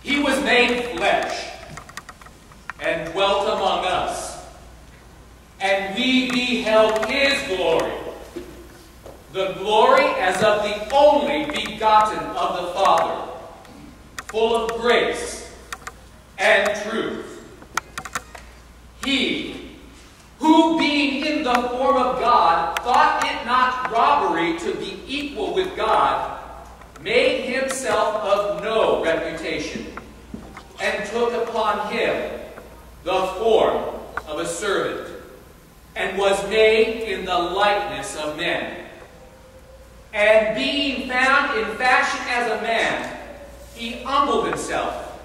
He was made flesh and dwelt among us, and we beheld his glory, the glory as of the only begotten of the Father, full of grace and truth. He, who being in the form of God, thought it not robbery to be equal with God, made himself of no reputation, and took upon him the form of a servant, and was made in the likeness of men. And being found in fashion as a man, he humbled himself,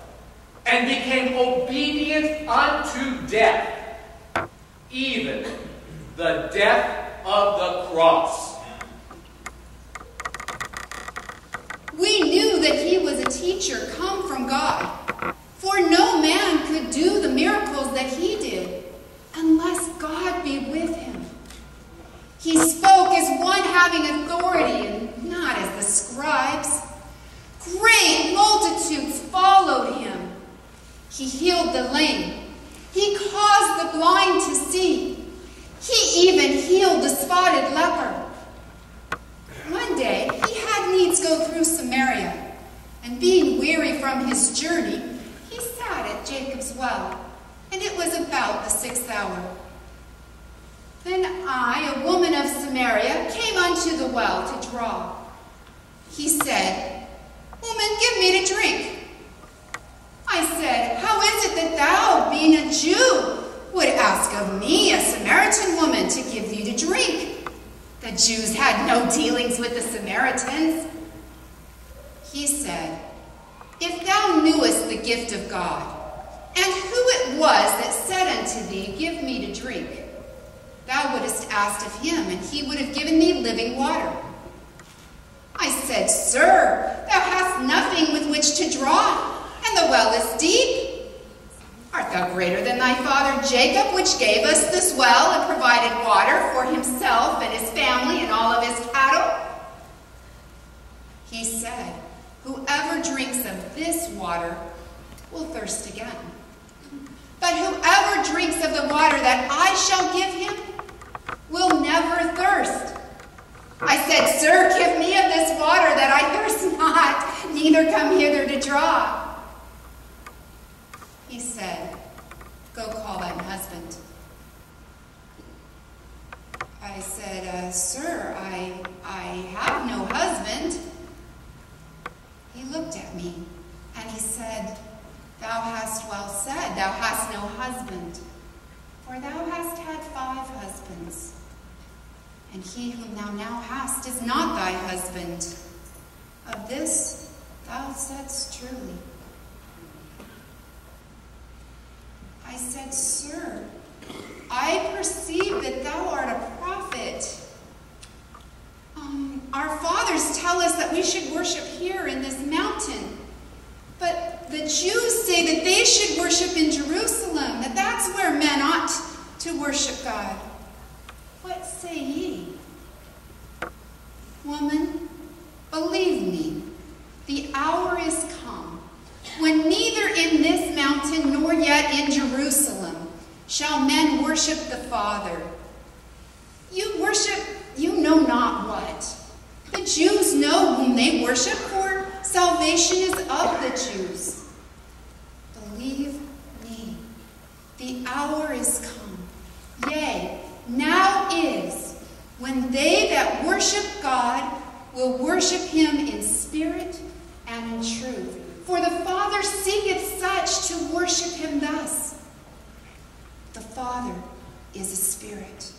and became obedient unto death, even the death of the cross. We knew that he was a teacher come from God, for no man could do the miracles that he did unless God be with him. He spoke as one having authority and not as the scribes. Great multitudes followed him. He healed the lame. He caused the blind to see. He even healed the spotted leper. One day, he had needs go through Samaria, and being weary from his journey, he sat at Jacob's well, and it was about the 6th hour. Then I, a woman of Samaria, came unto the well to draw. He said, Woman, give me to drink. I said, How is it that thou, being a Jew, would ask of me, a Samaritan woman, to give thee to drink? The Jews had no dealings with the Samaritans. He said, If thou knewest the gift of God, and who it was that said unto thee, Give me to drink, thou wouldest asked of him, and he would have given thee living water. I said, Sir, thou hast nothing with which to draw, and the well is deep. Art thou greater than thy father Jacob, which gave us this well and provided water for himself and his family and all of his cattle? He said, Whoever drinks of this water will thirst again. But whoever drinks of the water that I shall give him will never thirst. I said, Sir, give me of this water that I thirst not, neither come hither to draw. He said, Go call thine husband. I said, Sir, I have no husband. He looked at me, and he said, Thou hast well said, thou hast no husband, for thou hast had 5 husbands, and he whom thou now hast is not thy husband. Of this thou saidst truly. I said, Sir, I perceive that thou art a prophet. Our fathers tell us that we should worship here in this mountain. But the Jews say that they should worship in Jerusalem, that that's where men ought to worship God. What say ye? Woman, believe me, the hour is come, when neither in this mountain nor yet in Jerusalem shall men worship the Father. You worship, you know not what. The Jews know whom they worship, for salvation is of the Jews. Believe me, the hour is come, yea, now is, when they that worship God will worship him in spirit and in truth. For the Father seeketh such to worship him thus. The Father is a spirit,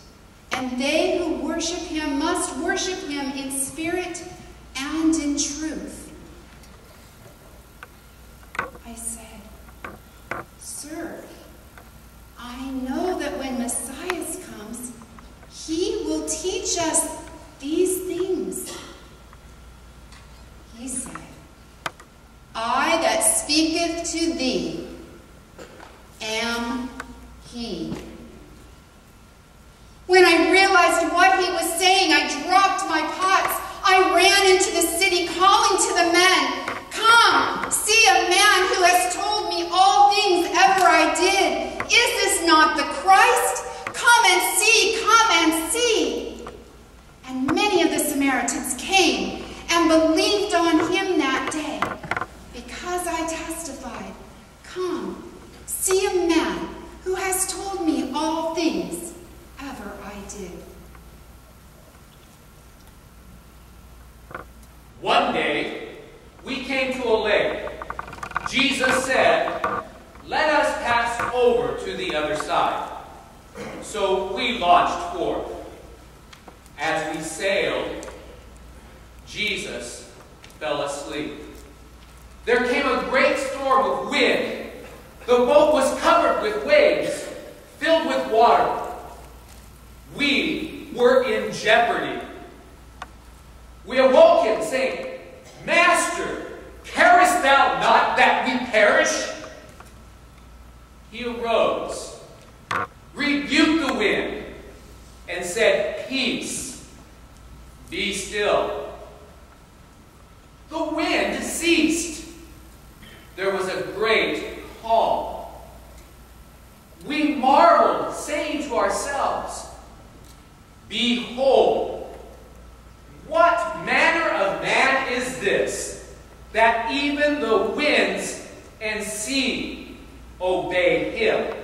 and they who worship him must worship him in spirit and in truth. I said, Sir, I know that when Messiah comes, he will teach us these things. He said, I that speaketh to thee am he. When I realized what he was saying, I dropped my pots. I ran into the city, calling to the men, Come, see a man who has Jesus said, "Let us pass over to the other side." So we launched forth. As we sailed, Jesus fell asleep. There came a great storm of wind. The boat was covered with waves, filled with water. We were in jeopardy. We awoke him, saying, "Master, carest thou not that we perish?" He arose, rebuked the wind, and said, "Peace, be still." The wind ceased. There was a great calm. We marveled, saying to ourselves, "Behold, what manner of man is this, that even the winds and sea obey him?"